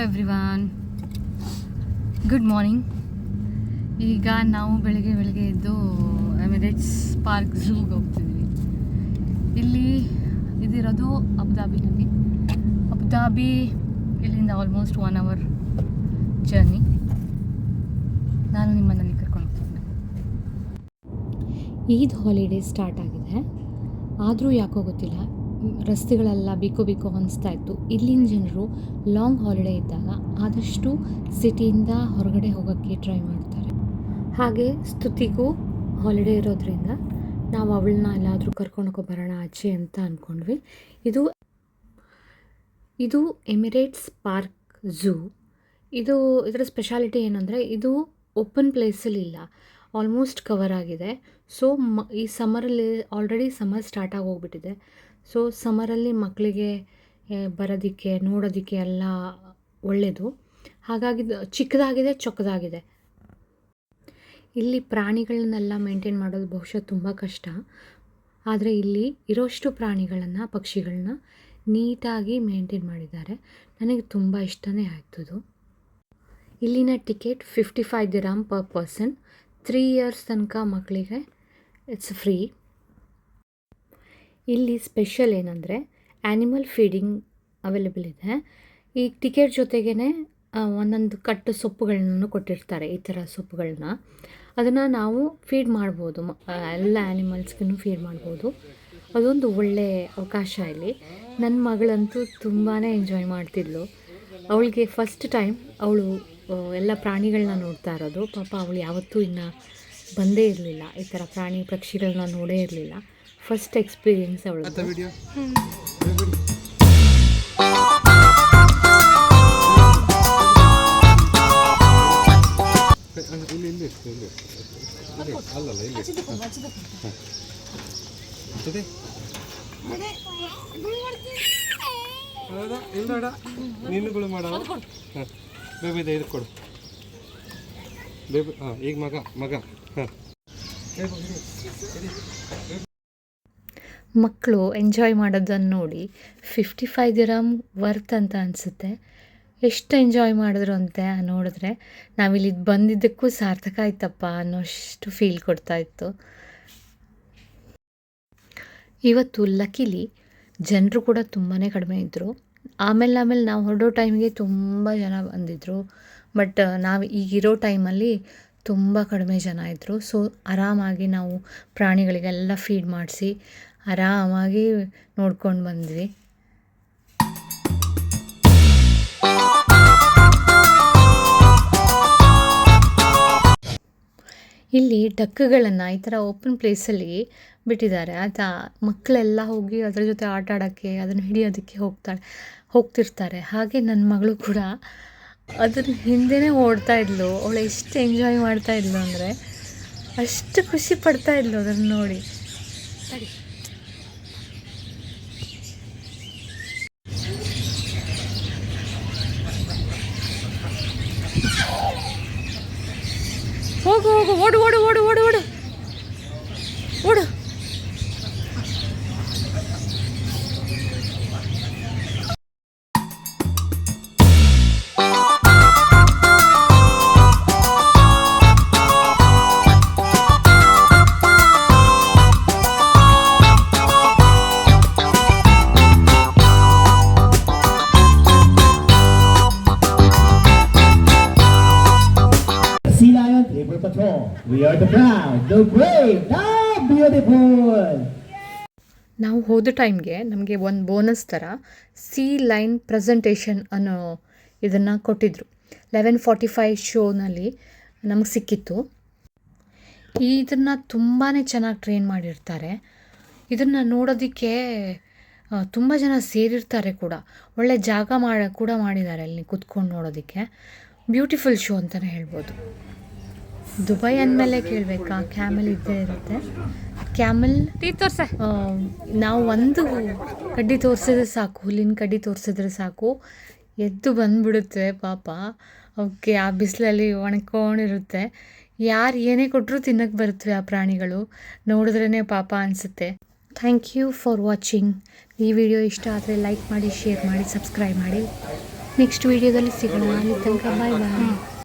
Everyone, good morning. ಈಗ ನಾವು ಬೆಳಗ್ಗೆ ಎದ್ದು ಎಮಿರೇಟ್ಸ್ ಪಾರ್ಕ್ ಝೂಗೆ ಹೋಗ್ತಿದ್ವಿ. ಇಲ್ಲಿ ಇದಿರೋದು ಅಬುದಾಬಿನಲ್ಲಿ. ಅಬುದಾಬಿ ಇಲ್ಲಿಂದ ಆಲ್ಮೋಸ್ಟ್ 1 hour ಜರ್ನಿ. ನಾನು ನಿಮ್ಮನ್ನಲ್ಲಿ ಕರ್ಕೊಂಡು ಹೋಗ್ತೀನಿ. ಈದ್ ಹಾಲಿಡೇ ಸ್ಟಾರ್ಟ್ ಆಗಿದೆ, ಆದರೂ ಯಾಕೋ ಗೊತ್ತಿಲ್ಲ ರಸ್ತೆಗಳೆಲ್ಲ ಬಿಕೋ ಅನಿಸ್ತಾ ಇತ್ತು. ಇಲ್ಲಿನ ಜನರು ಲಾಂಗ್ ಹಾಲಿಡೇ ಇದ್ದಾಗ ಆದಷ್ಟು ಸಿಟಿಯಿಂದ ಹೊರಗಡೆ ಹೋಗೋಕ್ಕೆ ಟ್ರೈ ಮಾಡ್ತಾರೆ. ಹಾಗೆ ಸ್ತುತಿಗೂ ಹಾಲಿಡೇ ಇರೋದ್ರಿಂದ ನಾವು ಅವಳನ್ನ ಎಲ್ಲಾದರೂ ಕರ್ಕೊಂಡು ಬರೋಣ ಆಚೆ ಅಂತ ಅಂದ್ಕೊಂಡ್ವಿ. ಇದು ಎಮಿರೇಟ್ಸ್ ಪಾರ್ಕ್ ಝೂ. ಇದರ ಸ್ಪೆಷಾಲಿಟಿ ಏನಂದರೆ ಇದು ಓಪನ್ ಪ್ಲೇಸಲ್ಲಿ ಇಲ್ಲ, ಆಲ್ಮೋಸ್ಟ್ ಕವರ್ ಆಗಿದೆ. ಸೊ ಈ ಸಮ್ಮರಲ್ಲಿ ಆಲ್ರೆಡಿ ಸಮ್ಮರ್ ಸ್ಟಾರ್ಟ್ ಆಗಿ ಹೋಗ್ಬಿಟ್ಟಿದೆ. ಸೊ ಸಮ್ಮರಲ್ಲಿ ಮಕ್ಕಳಿಗೆ ಬರೋದಕ್ಕೆ ನೋಡೋದಕ್ಕೆ ಎಲ್ಲ ಒಳ್ಳೆಯದು. ಹಾಗಾಗಿ ಚಿಕ್ಕದಾಗಿದೆ, ಚೊಕ್ಕದಾಗಿದೆ. ಇಲ್ಲಿ ಪ್ರಾಣಿಗಳನ್ನೆಲ್ಲ ಮೇಂಟೈನ್ ಮಾಡೋದು ಬಹುಶಃ ತುಂಬ ಕಷ್ಟ. ಆದರೆ ಇಲ್ಲಿ ಇರೋಷ್ಟು ಪ್ರಾಣಿಗಳನ್ನು, ಪಕ್ಷಿಗಳನ್ನ ನೀಟಾಗಿ ಮೇಂಟೈನ್ ಮಾಡಿದ್ದಾರೆ. ನನಗೆ ತುಂಬ ಇಷ್ಟನೇ ಆಯ್ತದು. ಇಲ್ಲಿನ ticket 55 dirham per person. 3 years ತನಕ ಮಕ್ಕಳಿಗೆ ಇಟ್ಸ್ ಫ್ರೀ. ಇಲ್ಲಿ ಸ್ಪೆಷಲ್ ಏನಂದರೆ ಆ್ಯನಿಮಲ್ ಫೀಡಿಂಗ್ ಅವೈಲೇಬಲ್ ಇದೆ. ಈ ಟಿಕೆಟ್ ಜೊತೆಗೇ ಒಂದೊಂದು ಕಟ್ಟು ಸೊಪ್ಪುಗಳನ್ನು ಕೊಟ್ಟಿರ್ತಾರೆ. ಈ ಥರ ಸೊಪ್ಪುಗಳನ್ನ ಅದನ್ನು ನಾವು ಫೀಡ್ ಮಾಡ್ಬೋದು, ಎಲ್ಲ ಆ್ಯನಿಮಲ್ಸ್ಗೂ ಫೀಡ್ ಮಾಡ್ಬೋದು. ಅದೊಂದು ಒಳ್ಳೆಯ ಅವಕಾಶ ಇಲ್ಲಿ. ನನ್ನ ಮಗಳಂತೂ ತುಂಬಾ ಎಂಜಾಯ್ ಮಾಡ್ತಿದ್ಲು. ಅವಳಿಗೆ ಫಸ್ಟ್ ಟೈಮ್ ಅವಳು ಎಲ್ಲ ಪ್ರಾಣಿಗಳನ್ನ ನೋಡ್ತಾ ಇರೋದು. ಪಾಪ ಅವಳು ಯಾವತ್ತೂ ಇನ್ನು ಬಂದೇ ಇರಲಿಲ್ಲ, ಈ ಥರ ಪ್ರಾಣಿ ಪಕ್ಷಿಗಳನ್ನ ನೋಡೇ ಇರಲಿಲ್ಲ. ಫಸ್ಟ್ ಎಕ್ಸ್ಪೀರಿಯನ್ಸ್ ಅವಳು. ನೀನುಗಳು ಮಾಡೋ ಬೇಬಿ ಇದು ಕೊಡು ಬೇಬಿ. ಈಗ ಮಗ ಮಕ್ಕಳು ಎಂಜಾಯ್ ಮಾಡೋದನ್ನು ನೋಡಿ 55 dirham ವರ್ತ್ ಅಂತ ಅನಿಸುತ್ತೆ. ಎಷ್ಟು ಎಂಜಾಯ್ ಮಾಡಿದ್ರು ಅಂತ ನೋಡಿದ್ರೆ ನಾವಿಲ್ಲಿ ಬಂದಿದ್ದಕ್ಕೂ ಸಾರ್ಥಕ ಆಯ್ತಪ್ಪ ಅನ್ನೋಷ್ಟು ಫೀಲ್ ಕೊಡ್ತಾಯಿತ್ತು. ಇವತ್ತು ಲಕಿಲಿ ಜನರು ಕೂಡ ತುಂಬಾ ಕಡಿಮೆ ಇದ್ದರು. ಆಮೇಲೆ ನಾವು ಹೊರಡೋ ಟೈಮಿಗೆ ತುಂಬ ಜನ ಬಂದಿದ್ದರು. ಬಟ್ ನಾವು ಈಗಿರೋ ಟೈಮಲ್ಲಿ ತುಂಬ ಕಡಿಮೆ ಜನ ಇದ್ದರು. ಸೊ ಆರಾಮಾಗಿ ನಾವು ಪ್ರಾಣಿಗಳಿಗೆಲ್ಲ ಫೀಡ್ ಮಾಡಿಸಿ ಆರಾಮಾಗಿ ನೋಡ್ಕೊಂಡು ಬಂದ್ವಿ. ಇಲ್ಲಿ ಡಕ್ಕುಗಳನ್ನು ಈ ಥರ ಓಪನ್ ಪ್ಲೇಸಲ್ಲಿ ಬಿಟ್ಟಿದ್ದಾರೆ. ಅದು ಮಕ್ಕಳೆಲ್ಲ ಹೋಗಿ ಅದರ ಜೊತೆ ಆಟ ಆಡೋಕ್ಕೆ, ಅದನ್ನು ಹಿಡಿಯೋದಕ್ಕೆ ಹೋಗ್ತಿರ್ತಾರೆ. ಹಾಗೆ ನನ್ನ ಮಗಳು ಕೂಡ ಅದ್ರ ಹಿಂದೆನೇ ಓಡ್ತಾ ಇದ್ಲು. ಅವಳು ಎಷ್ಟು ಎಂಜಾಯ್ ಮಾಡ್ತಾ ಇದ್ಲು ಅಂದರೆ ಅಷ್ಟು ಖುಷಿ ಪಡ್ತಾ ಇದ್ಲು ಅದನ್ನು ನೋಡಿ. ಹೋಗು ಓಡು ಓಡು ಓಡು ಓಡು ಓಡು ಓಡು. We are the proud, the brave, the beautiful. ನಾವು ಹೋದ ಟೈಮ್ಗೆ ನಮಗೆ ಒಂದು ಬೋನಸ್ ಥರ ಸೀ ಲೈನ್ ಪ್ರೆಸೆಂಟೇಷನ್ ಅನ್ನೋ ಇದನ್ನು ಕೊಟ್ಟಿದ್ದರು. 11:45 ಶೋನಲ್ಲಿ ನಮಗೆ ಸಿಕ್ಕಿತ್ತು. ಇದನ್ನು ತುಂಬಾ ಚೆನ್ನಾಗಿ ಟ್ರೈನ್ ಮಾಡಿರ್ತಾರೆ. ಇದನ್ನು ನೋಡೋದಕ್ಕೆ ತುಂಬ ಜನ ಸೇರಿರ್ತಾರೆ ಕೂಡ. ಒಳ್ಳೆ ಜಾಗ ಕೂಡ ಮಾಡಿದ್ದಾರೆ ಅಲ್ಲಿ ಕುತ್ಕೊಂಡು ನೋಡೋದಕ್ಕೆ. ಬ್ಯೂಟಿಫುಲ್ ಶೋ ಅಂತಲೇ ಹೇಳ್ಬೋದು. ದುಬೈ ಅಂದಮೇಲೆ ಕೇಳಬೇಕಾ, ಕ್ಯಾಮಲ್ ಇದ್ದೇ ಇರುತ್ತೆ. ಕ್ಯಾಮಲ್ ನಾವು ಒಂದು ಕಡ್ಡಿ ತೋರಿಸಿದ್ರೆ ಸಾಕು, ಹುಲ್ಲಿನ ಕಡ್ಡಿ ತೋರಿಸಿದ್ರೆ ಸಾಕು, ಎದ್ದು ಬಂದುಬಿಡುತ್ತೆ ಪಾಪ. ಅವಕ್ಕೆ ಆ ಬಿಸಿಲಲ್ಲಿ ಒಣಕೊಂಡಿರುತ್ತೆ. ಯಾರು ಏನೇ ಕೊಟ್ಟರು ತಿನ್ನಕ್ಕೆ ಬರುತ್ತವೆ ಆ ಪ್ರಾಣಿಗಳು. ನೋಡಿದ್ರೇ ಪಾಪ ಅನಿಸುತ್ತೆ. Thank you for watching. ಈ ವಿಡಿಯೋ ಇಷ್ಟ ಆದರೆ ಲೈಕ್ ಮಾಡಿ, ಶೇರ್ ಮಾಡಿ, ಸಬ್ಸ್ಕ್ರೈಬ್ ಮಾಡಿ. ನೆಕ್ಸ್ಟ್ ವೀಡಿಯೋದಲ್ಲಿ ಸಿಗೋಣ. ಅಲ್ಲಿ ತನಕ ಬಾಯ್ ಬಾಯ್.